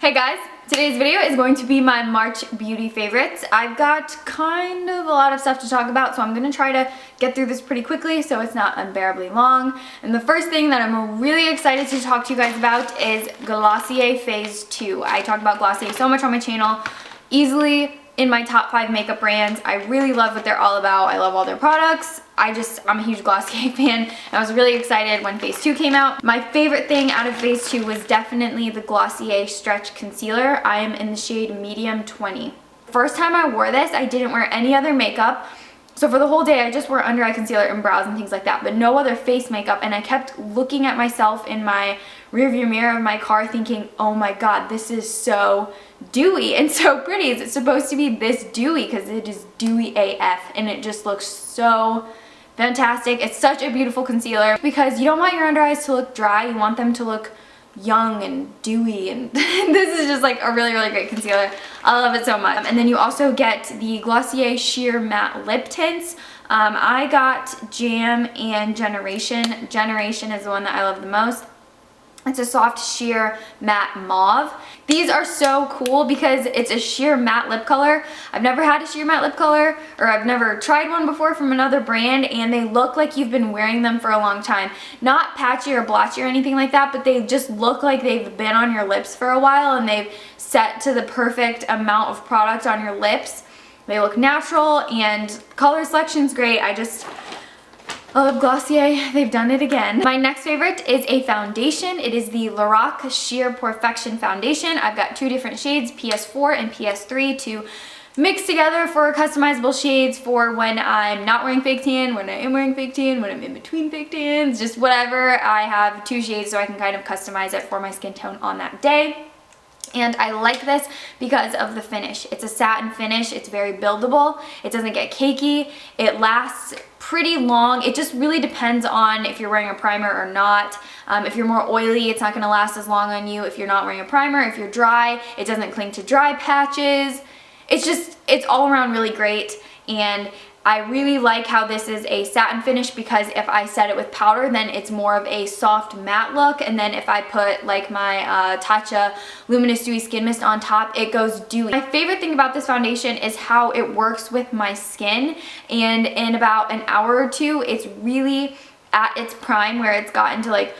Hey guys, today's video is going to be my March beauty favorites. I've got kind of a lot of stuff to talk about, so I'm going to try to get through this pretty quickly so it's not unbearably long. And the first thing that I'm really excited to talk to you guys about is Glossier Phase 2. I talk about Glossier so much on my channel, easily in my top 5 makeup brands. I really love what they're all about. I love all their products. I'm a huge Glossier fan, and I was really excited when Phase 2 came out. My favorite thing out of Phase 2 was definitely the Glossier Stretch Concealer. I am in the shade Medium 20. First time I wore this, I didn't wear any other makeup. So for the whole day, I just wore under eye concealer and brows and things like that, but no other face makeup. And I kept looking at myself in my rearview mirror of my car thinking, oh my god, this is so dewy and so pretty. Is it supposed to be this dewy? Because it is dewy AF, and it just looks so fantastic. It's such a beautiful concealer because you don't want your under eyes to look dry. You want them to look young and dewy, and this is just like a really great concealer. I love it so much. And then you also get the Glossier Sheer Matte Lip Tints. I got Jam and Generation. Generation is the one that I love the most. It's a soft sheer matte mauve. These are so cool because it's a sheer matte lip color. I've never had a sheer matte lip color, or I've never tried one before from another brand, and they look like you've been wearing them for a long time. Not patchy or blotchy or anything like that, but they just look like they've been on your lips for a while and they've set to the perfect amount of product on your lips. They look natural and color selection's great. I love Glossier. They've done it again. My next favorite is a foundation. It is the Lorac Sheer Perfection Foundation. I've got two different shades, PS4 and PS3, to mix together for customizable shades for when I'm not wearing fake tan, when I am wearing fake tan, when I'm in between fake tans, just whatever. I have two shades so I can kind of customize it for my skin tone on that day. And I like this because of the finish. It's a satin finish. It's very buildable. It doesn't get cakey. It lasts pretty long. It just really depends on if you're wearing a primer or not. If you're more oily, it's not going to last as long on you. If you're not wearing a primer, if you're dry, it doesn't cling to dry patches. It's all around really great. And I really like how this is a satin finish because if I set it with powder, then it's more of a soft matte look, and then if I put like my Tatcha Luminous Dewy Skin Mist on top, it goes dewy. My favorite thing about this foundation is how it works with my skin, and in about an hour or two, it's really at its prime where it's gotten to like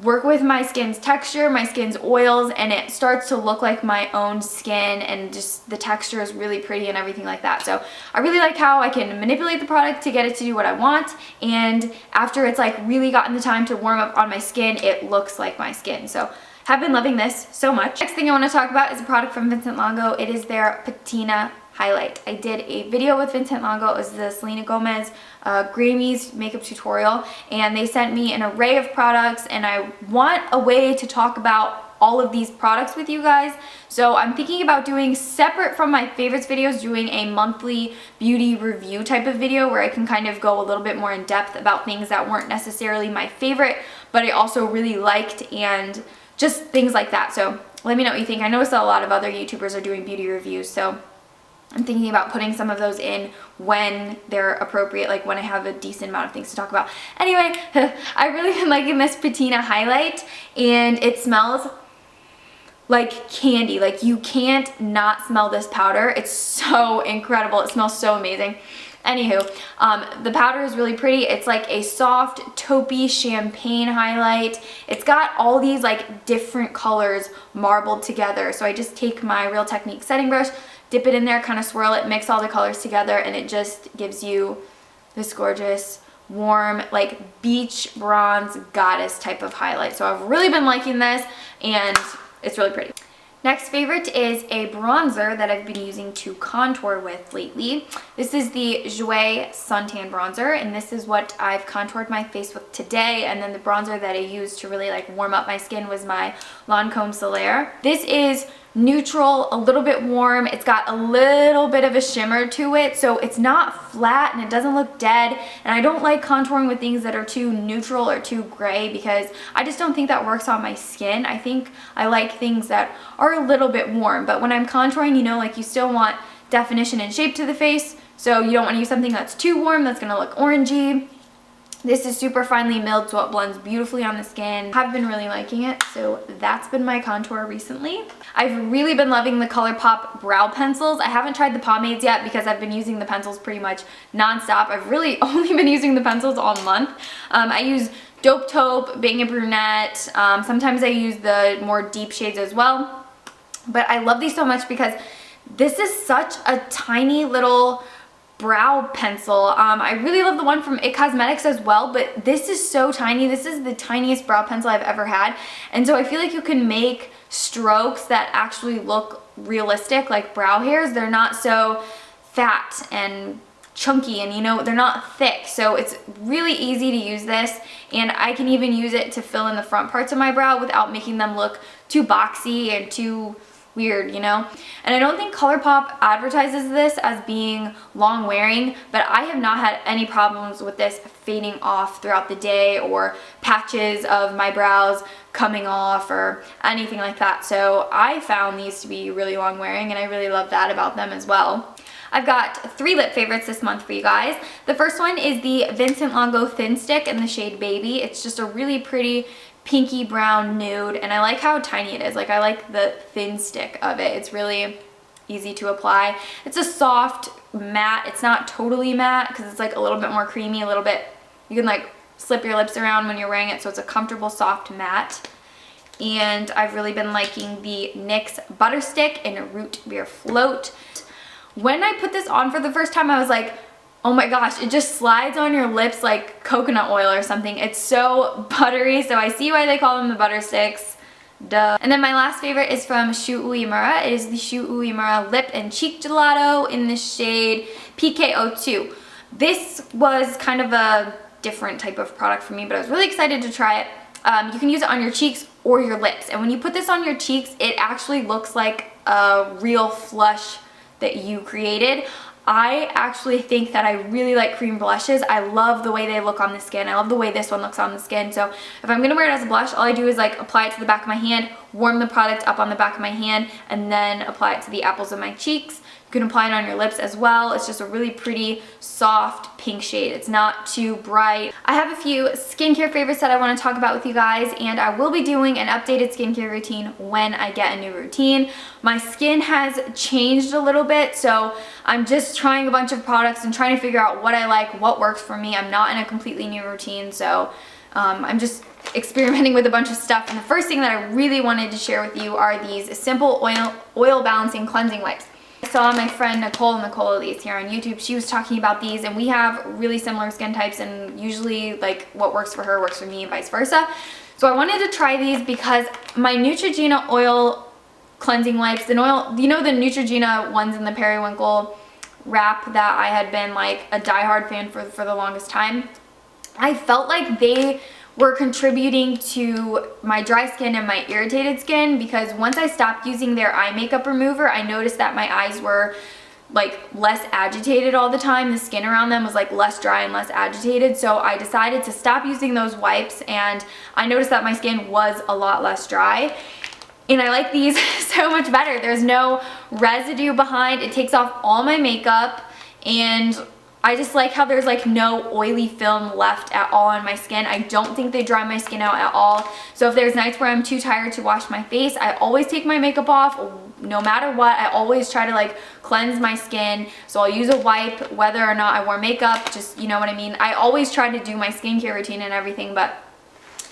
work with my skin's texture, my skin's oils, and it starts to look like my own skin, and just the texture is really pretty and everything like that. So I really like how I can manipulate the product to get it to do what I want, and after it's like really gotten the time to warm up on my skin, it looks like my skin. So have been loving this so much. Next thing I want to talk about is a product from Vincent Longo. It is their Patina Highlight. I did a video with Vincent Longo. It was the Selena Gomez Grammys makeup tutorial, and they sent me an array of products, and I want a way to talk about all of these products with you guys. So I'm thinking about doing, separate from my favorites videos, doing a monthly beauty review type of video where I can kind of go a little bit more in depth about things that weren't necessarily my favorite, but I also really liked, and just things like that. So let me know what you think. I noticed that a lot of other YouTubers are doing beauty reviews, so I'm thinking about putting some of those in when they're appropriate, like when I have a decent amount of things to talk about. Anyway, I really been liking this Patina Highlight, and it smells like candy. Like, you can't not smell this powder. It's so incredible. It smells so amazing. Anywho, the powder is really pretty. It's like a soft taupey champagne highlight. It's got all these like different colors marbled together. So I just take my Real Technique setting brush, dip it in there, kind of swirl it, mix all the colors together, and it just gives you this gorgeous, warm, like beach bronze goddess type of highlight. So I've really been liking this, and it's really pretty. Next favorite is a bronzer that I've been using to contour with lately. This is the Jouer Suntan Bronzer, and this is what I've contoured my face with today. And then the bronzer that I used to really like warm up my skin was my Lancome Solaire. This is neutral, a little bit warm. It's got a little bit of a shimmer to it, so it's not flat and it doesn't look dead. And I don't like contouring with things that are too neutral or too gray because I just don't think that works on my skin. I think I like things that are a little bit warm, but when I'm contouring, you know, like you still want definition and shape to the face, so you don't want to use something that's too warm, that's gonna look orangey. This is super finely milled, so it blends beautifully on the skin. I've been really liking it, so that's been my contour recently. I've really been loving the ColourPop brow pencils. I haven't tried the pomades yet because I've been using the pencils pretty much nonstop. I've really only been using the pencils all month. I use Dope Taupe, Being a Brunette. Sometimes I use the more deep shades as well. But I love these so much because this is such a tiny little brow pencil. I really love the one from It Cosmetics as well, but this is so tiny. This is the tiniest brow pencil I've ever had, and so I feel like you can make strokes that actually look realistic, like brow hairs. They're not so fat and chunky, and you know, they're not thick, so it's really easy to use this, and I can even use it to fill in the front parts of my brow without making them look too boxy and too weird, you know? And I don't think ColourPop advertises this as being long wearing, but I have not had any problems with this fading off throughout the day or patches of my brows coming off or anything like that. So I found these to be really long wearing, and I really love that about them as well. I've got 3 lip favorites this month for you guys. The first one is the Vincent Longo Thin Stick in the shade Baby. It's just a really pretty pinky brown nude, and I like how tiny it is. Like, I like the thin stick of it. It's really easy to apply. It's a soft matte. It's not totally matte because it's like a little bit more creamy, a little bit, you can like slip your lips around when you're wearing it, so it's a comfortable soft matte. And I've really been liking the NYX Butter Stick in Root Beer Float. When I put this on for the first time, I was like, oh my gosh, it just slides on your lips like coconut oil or something. It's so buttery, so I see why they call them the butter sticks. Duh. And then my last favorite is from Shu Uemura. It is the Shu Uemura Lip and Cheek Gelato in the shade PK02. This was kind of a different type of product for me, but I was really excited to try it. You can use it on your cheeks or your lips, and when you put this on your cheeks, it actually looks like a real flush that you created. I actually think that I really like cream blushes. I love the way they look on the skin. I love the way this one looks on the skin. So if I'm gonna wear it as a blush, all I do is like apply it to the back of my hand, warm the product up on the back of my hand, and then apply it to the apples of my cheeks. You can apply it on your lips as well. It's just a really pretty, soft pink shade. It's not too bright. I have a few skincare favorites that I want to talk about with you guys, and I will be doing an updated skincare routine when I get a new routine. My skin has changed a little bit, so I'm just trying a bunch of products and trying to figure out what I like, what works for me. I'm not in a completely new routine, so I'm just experimenting with a bunch of stuff. And the first thing that I really wanted to share with you are these simple oil balancing cleansing wipes. I saw my friend Nicole Elise here on YouTube. She was talking about these, and we have really similar skin types, and usually like what works for her works for me and vice versa. So I wanted to try these because my Neutrogena oil cleansing wipes, you know, the Neutrogena ones in the periwinkle wrap that I had been like a diehard fan for the longest time, I felt like they were contributing to my dry skin and my irritated skin, because once I stopped using their eye makeup remover, I noticed that my eyes were like less agitated all the time. The skin around them was like less dry and less agitated, so I decided to stop using those wipes, and I noticed that my skin was a lot less dry. And I like these so much better. There's no residue behind. It takes off all my makeup, and I just like how there's like no oily film left at all on my skin. I don't think they dry my skin out at all. So if there's nights where I'm too tired to wash my face, I always take my makeup off no matter what. I always try to like cleanse my skin. So I'll use a wipe whether or not I wore makeup, just, you know what I mean? I always try to do my skincare routine and everything, but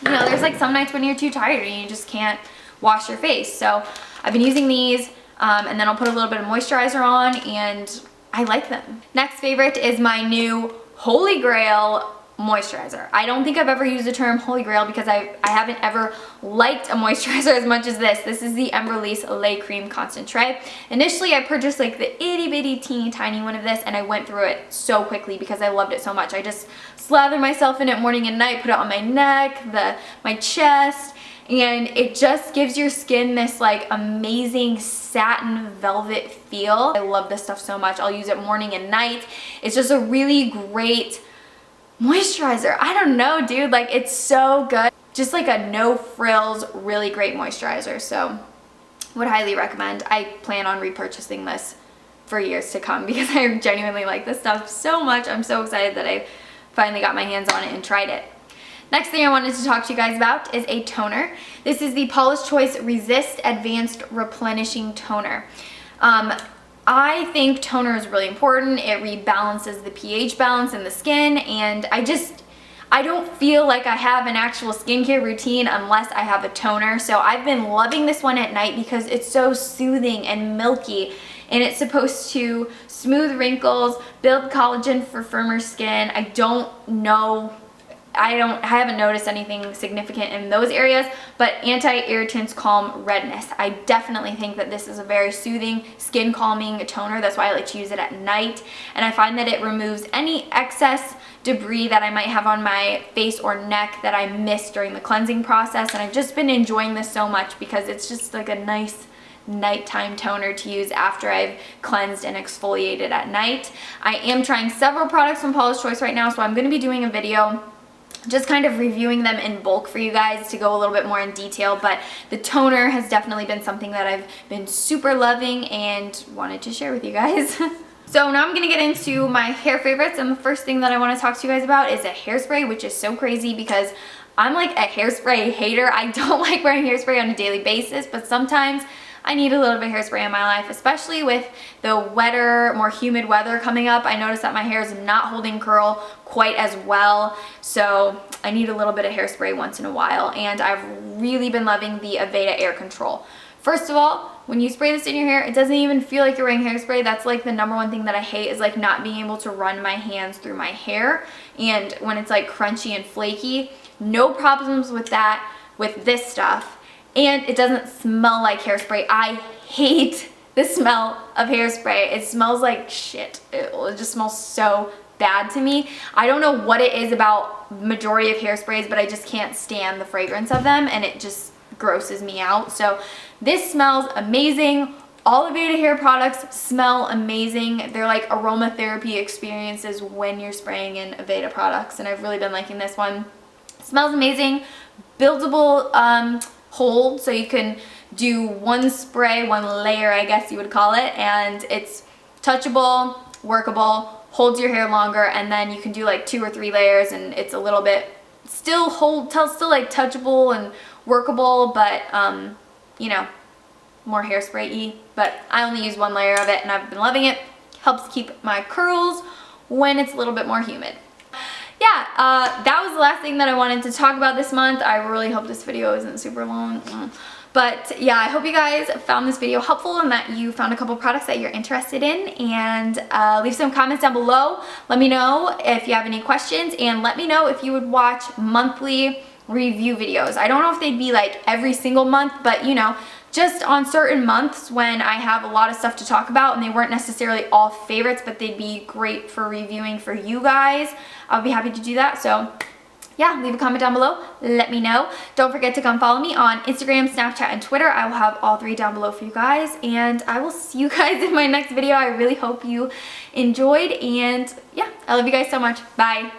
you know, there's like some nights when you're too tired and you just can't wash your face. So I've been using these, and then I'll put a little bit of moisturizer on, and I like them. Next favorite is my new Holy Grail moisturizer. I don't think I've ever used the term Holy Grail because I haven't ever liked a moisturizer as much as this. This is the Embryolisse Lait Cream Concentré. Initially, I purchased like the itty bitty teeny tiny one of this, and I went through it so quickly because I loved it so much. I just slather myself in it morning and night, put it on my neck, my chest, and it just gives your skin this like amazing satin velvet feel. I love this stuff so much. I'll use it morning and night. It's just a really great moisturizer. I don't know, dude, like it's so good. Just like a no frills, really great moisturizer. So would highly recommend. I plan on repurchasing this for years to come because I genuinely like this stuff so much. I'm so excited that I finally got my hands on it and tried it. Next thing I wanted to talk to you guys about is a toner. This is the Paula's Choice Resist Advanced Replenishing Toner. I think toner is really important. It rebalances the pH balance in the skin, and I don't feel like I have an actual skincare routine unless I have a toner. So I've been loving this one at night because it's so soothing and milky, and it's supposed to smooth wrinkles, build collagen for firmer skin. I haven't noticed anything significant in those areas, but anti-irritants calm redness. I definitely think that this is a very soothing, skin calming toner. That's why I like to use it at night. And I find that it removes any excess debris that I might have on my face or neck that I missed during the cleansing process. And I've just been enjoying this so much because it's just like a nice nighttime toner to use after I've cleansed and exfoliated at night. I am trying several products from Paula's Choice right now, so I'm going to be doing a video just kind of reviewing them in bulk for you guys to go a little bit more in detail, but the toner has definitely been something that I've been super loving and wanted to share with you guys. So now I'm going to get into my hair favorites, and the first thing that I want to talk to you guys about is a hairspray, which is so crazy because I'm like a hairspray hater. I don't like wearing hairspray on a daily basis, but sometimes I need a little bit of hairspray in my life, especially with the wetter, more humid weather coming up. I noticed that my hair is not holding curl quite as well, so I need a little bit of hairspray once in a while, and I've really been loving the Aveda Air Control. First of all, when you spray this in your hair, it doesn't even feel like you're wearing hairspray. That's like the number one thing that I hate, is like not being able to run my hands through my hair, and when it's like crunchy and flaky. No problems with that with this stuff. And it doesn't smell like hairspray. I hate the smell of hairspray. It smells like shit. It just smells so bad to me. I don't know what it is about the majority of hairsprays, but I just can't stand the fragrance of them, and it just grosses me out. So this smells amazing. All Aveda hair products smell amazing. They're like aromatherapy experiences when you're spraying in Aveda products, and I've really been liking this one. It smells amazing. Buildable hold, so you can do one spray, one layer I guess you would call it, and it's touchable, workable, holds your hair longer, and then you can do like 2 or 3 layers, and it's a little bit still like touchable and workable, but you know, more hairspray-y. But I only use 1 layer of it, and I've been loving it. Helps keep my curls when it's a little bit more humid. Yeah, that was the last thing that I wanted to talk about this month. I really hope this video isn't super long. But yeah, I hope you guys found this video helpful and that you found a couple products that you're interested in. And leave some comments down below. Let me know if you have any questions, and let me know if you would watch monthly review videos. I don't know if they'd be like every single month, but you know, just on certain months when I have a lot of stuff to talk about and they weren't necessarily all favorites, but they'd be great for reviewing for you guys. I'll be happy to do that. So yeah, leave a comment down below. Let me know. Don't forget to come follow me on Instagram, Snapchat, and Twitter. I will have all 3 down below for you guys, and I will see you guys in my next video. I really hope you enjoyed, and yeah, I love you guys so much. Bye.